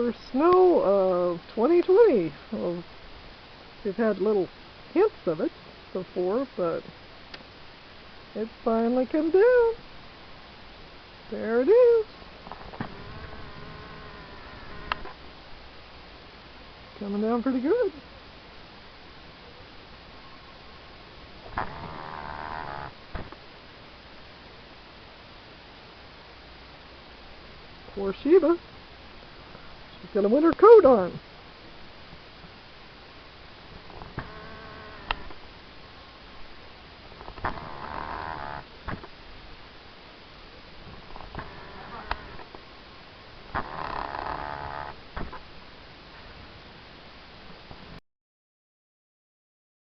first snow of 2020. Well, we've had little hints of it before, but it finally come down. There it is. Coming down pretty good. Poor Sheba. She's got a winter coat on.